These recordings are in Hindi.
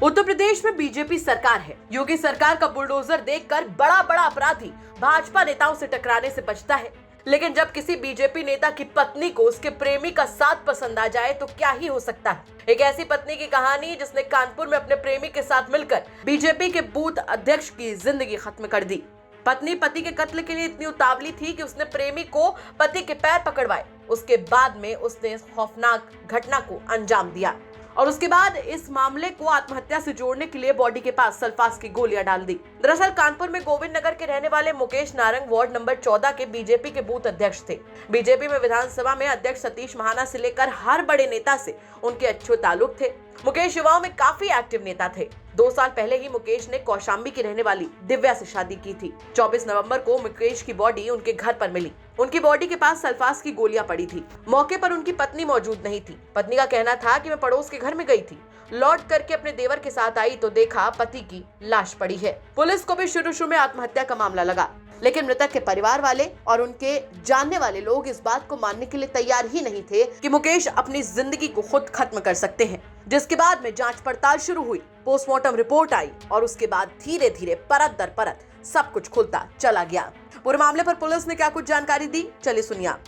उत्तर प्रदेश में बीजेपी सरकार है। योगी सरकार का बुलडोजर देखकर बड़ा बड़ा अपराधी भाजपा नेताओं से टकराने से बचता है, लेकिन जब किसी बीजेपी नेता की पत्नी को उसके प्रेमी का साथ पसंद आ जाए तो क्या ही हो सकता है। एक ऐसी पत्नी की कहानी जिसने कानपुर में अपने प्रेमी के साथ मिलकर बीजेपी के बूथ अध्यक्ष की जिंदगी खत्म कर दी। पत्नी पति के कत्ल के लिए इतनी उतावली थी कि उसने प्रेमी को पति के पैर पकड़वाए। उसके बाद में उसने खौफनाक घटना को अंजाम दिया और उसके बाद इस मामले को आत्महत्या से जोड़ने के लिए बॉडी के पास सल्फास की गोलियां डाल दी। दरअसल कानपुर में गोविंद नगर के रहने वाले मुकेश नारंग वार्ड नंबर 14 के बीजेपी के बूथ अध्यक्ष थे। बीजेपी में विधानसभा में अध्यक्ष सतीश महाना से लेकर हर बड़े नेता से उनके अच्छे ताल्लुक थे। मुकेश युवाओं में काफी एक्टिव नेता थे। 2 साल पहले ही मुकेश ने कौशाम्बी की रहने वाली दिव्या से शादी की थी। 24 नवंबर को मुकेश की बॉडी उनके घर पर मिली। उनकी बॉडी के पास सल्फास की गोलियां पड़ी थी। मौके पर उनकी पत्नी मौजूद नहीं थी। पत्नी का कहना था कि मैं पड़ोस के घर में गई थी, लौट करके अपने देवर के साथ आई तो देखा पति की लाश पड़ी है। पुलिस को भी शुरू में आत्महत्या का मामला लगा, लेकिन मृतक के परिवार वाले और उनके जानने वाले लोग इस बात को मानने के लिए तैयार ही नहीं थे कि मुकेश अपनी जिंदगी को खुद खत्म कर सकते हैं। जिसके बाद में जांच पड़ताल शुरू हुई, पोस्टमार्टम रिपोर्ट आई और उसके बाद धीरे धीरे परत दर परत सब कुछ खुलता चला गया। पूरे मामले पर पुलिस ने क्या कुछ जानकारी दी, चलिए सुनिए आप।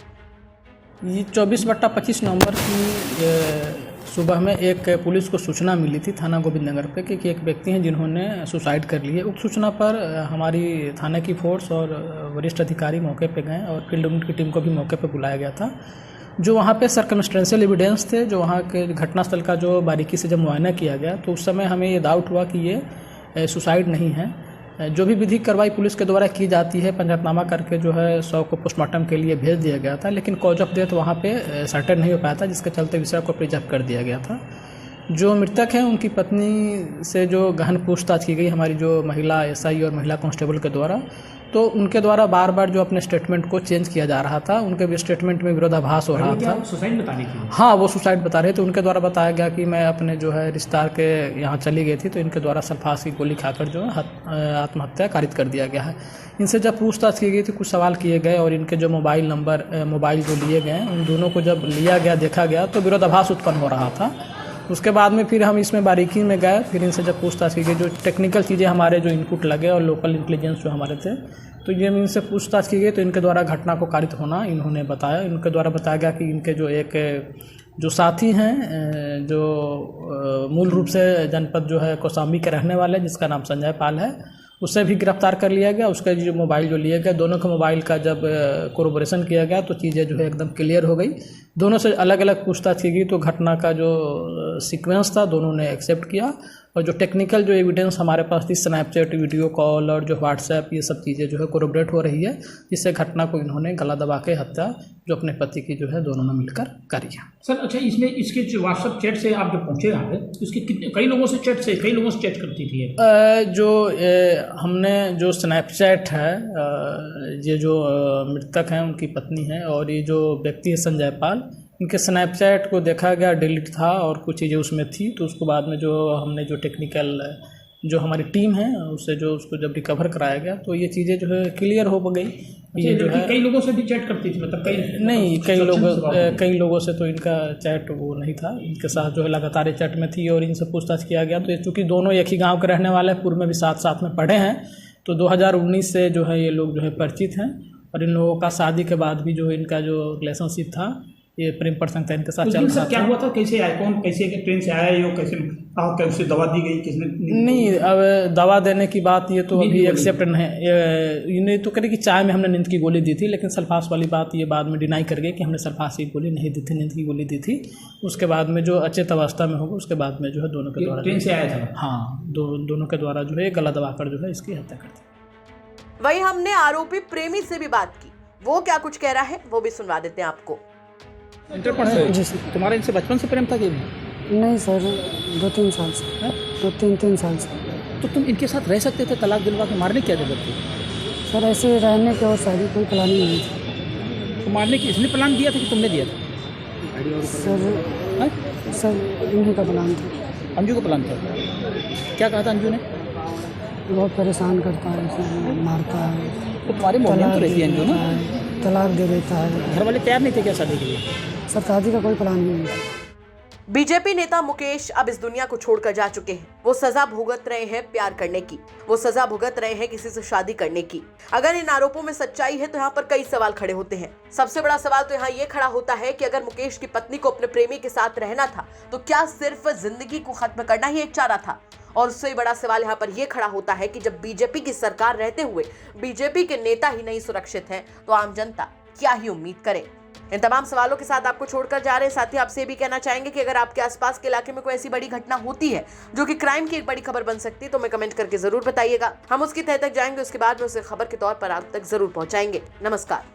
ये 24/25 नवंबर की सुबह में एक पुलिस को सूचना मिली थी थाना गोविंद नगर पे कि एक व्यक्ति हैं जिन्होंने सुसाइड कर ली है। उक्त सूचना पर हमारी थाने की फोर्स और वरिष्ठ अधिकारी मौके पे गए और फील्ड यूनिट की टीम को भी मौके पे बुलाया गया था। जो वहाँ पे सर्कमस्टेंशियल एविडेंस थे, जो वहाँ के घटनास्थल का जो बारीकी से जब मुआयना किया गया तो उस समय हमें ये डाउट हुआ कि ये सुसाइड नहीं है। जो भी विधिक कार्रवाई पुलिस के द्वारा की जाती है, पंचनामा करके जो है 100 को पोस्टमार्टम के लिए भेज दिया गया था, लेकिन कॉज ऑफ डेथ वहाँ पे सर्टेन नहीं हो पाया था, जिसके चलते विषय को प्रिजर्व कर दिया गया था। जो मृतक हैं उनकी पत्नी से जो गहन पूछताछ की गई हमारी जो महिला एसआई और महिला कांस्टेबल के द्वारा, तो उनके द्वारा बार बार जो अपने स्टेटमेंट को चेंज किया जा रहा था। उनके भी स्टेटमेंट में विरोधाभास हो रहा था। सुसाइड बताने की? हाँ, वो सुसाइड बता रहे थे। उनके द्वारा बताया गया कि मैं अपने जो है रिश्तेदार के यहाँ चली गई थी तो इनके द्वारा सल्फास की गोली खाकर जो है आत्महत्या कारित कर दिया गया है। इनसे जब पूछताछ की गई थी, कुछ सवाल किए गए और इनके जो मोबाइल जो लिए गए उन दोनों को जब लिया गया देखा गया तो विरोधाभास उत्पन्न हो रहा था। उसके बाद में फिर हम इसमें बारीकी में गए, फिर इनसे जब पूछताछ की गई, जो टेक्निकल चीज़ें हमारे जो इनपुट लगे और लोकल इंटेलिजेंस जो हमारे थे, तो ये इनसे पूछताछ की गई तो इनके द्वारा घटना को कारित होना इन्होंने बताया। इनके द्वारा बताया गया कि इनके जो साथी हैं जो मूल रूप से जनपद जो है कौशाम्बी के रहने वाले, जिसका नाम संजय पाल है, उससे भी गिरफ्तार कर लिया गया। उसके जो मोबाइल जो लिए गए, दोनों के मोबाइल का जब कोरोबोरेशन किया गया तो चीज़ें जो है एकदम क्लियर हो गई। दोनों से अलग अलग पूछताछ की गई तो घटना का जो सीक्वेंस था दोनों ने एक्सेप्ट किया और जो टेक्निकल जो एविडेंस हमारे पास थी, स्नैपचैट, वीडियो कॉल और जो व्हाट्सएप, ये सब चीज़ें जो है कोरोबरेट हो रही है, जिससे घटना को इन्होंने गला दबा के हत्या जो अपने पति की जो है दोनों ने मिलकर करी है। सर अच्छा, इसमें इसके जो व्हाट्सएप चैट से आप जब पहुँचे यहाँ पे, इसके कितने कई लोगों से चैट करती थी? हमने जो स्नैपचैट है, ये जो मृतक हैं उनकी पत्नी है और ये जो व्यक्ति है संजय पाल, इनके स्नैपचैट को देखा गया, डिलीट था और कुछ चीज़ें उसमें थी। तो उसको बाद में जो हमने जो टेक्निकल जो हमारी टीम है उससे जो उसको जब रिकवर कराया गया तो ये चीज़ें जो है क्लियर हो गई। ये जो है कई लोगों से भी चैट करती थी, मतलब कई लोगों से तो इनका चैट वो नहीं था, इनके साथ जो है लगातार चैट में थी और इनसे पूछताछ किया गया। तो चूँकि दोनों एक ही गाँव के रहने वाले, पूर्व में भी साथ में पढ़े हैं, तो 2019 से जो है ये लोग जो है परिचित हैं और इन लोगों का शादी के बाद भी जो इनका जो रिलेशनशिप था, ये प्रेम प्रसंग था, इनके साथ चल रहा था। क्या हुआ था? कैसे आया? कौन कैसे ट्रेन से आया? ये कैसे दवा दी गई? किसने? नहीं, अब दवा देने की बात ये तो अभी एक्सेप्ट नहीं, ये तो करे कि चाय में हमने नींद की गोली दी थी, लेकिन सल्फास वाली बात ये बाद में डिनाई कर गए कि हमने सल्फास की गोली नहीं दी थी, नींद की गोली दी थी। उसके बाद में जो अचेत अवस्था में होगा उसके बाद में जो है दोनों के द्वारा ट्रेन से आया था। हाँ, दोनों के द्वारा जो है गला दबाकर जो है इसकी हत्या कर दी। वहीं हमने आरोपी प्रेमी से भी बात की, वो क्या कुछ कह रहा है वो भी सुनवा देते हैं आपको। इंटर पढ़े? जी सर। तुम्हारा इनसे बचपन से प्रेम था कि नहीं सर, 2-3 साल से। 2-3 साल से। तो तुम इनके साथ रह सकते थे, तलाक दिलवा के मारने क्या जरूरत थी? सर ऐसे रहने की और शादी कोई प्लानिंग नहीं थी। तो मारने की इसने प्लान दिया था कि तुमने दिया था? सर इन्हीं का प्लान था। अंजू का प्लान था? क्या कहा था अंजू ने? बहुत परेशान करता है, मारता है। तो तुम्हारे मोहल्ले में तो रहती है अंजू ना? तलाक दे देता है। घर वाले तैयार नहीं थे क्या शादी के लिए? सर शादी का कोई प्लान नहीं है। बीजेपी नेता मुकेश अब इस दुनिया को छोड़कर जा चुके हैं। वो सजा भुगत रहे हैं प्यार करने की, वो सजा भुगत रहे हैं किसी से शादी करने की। अगर इन आरोपों में सच्चाई है तो यहाँ पर कई सवाल खड़े होते हैं। सबसे बड़ा सवाल तो यहाँ ये खड़ा होता है कि अगर मुकेश की पत्नी को अपने प्रेमी के साथ रहना था तो क्या सिर्फ जिंदगी को खत्म करना ही एक चारा था? और उससे बड़ा सवाल यहाँ पर यह खड़ा होता है कि जब बीजेपी की सरकार रहते हुए बीजेपी के नेता ही नहीं सुरक्षित हैं, तो आम जनता क्या ही उम्मीद करे? इन तमाम सवालों के साथ आपको छोड़कर जा रहे हैं। साथ ही आपसे ये भी कहना चाहेंगे कि अगर आपके आसपास के इलाके में कोई ऐसी बड़ी घटना होती है जो कि क्राइम की एक बड़ी खबर बन सकती है तो हमें कमेंट करके जरूर बताइएगा। हम उसकी तह तक जाएंगे, उसके बाद में उसे खबर के तौर पर आप तक जरूर पहुंचाएंगे। नमस्कार।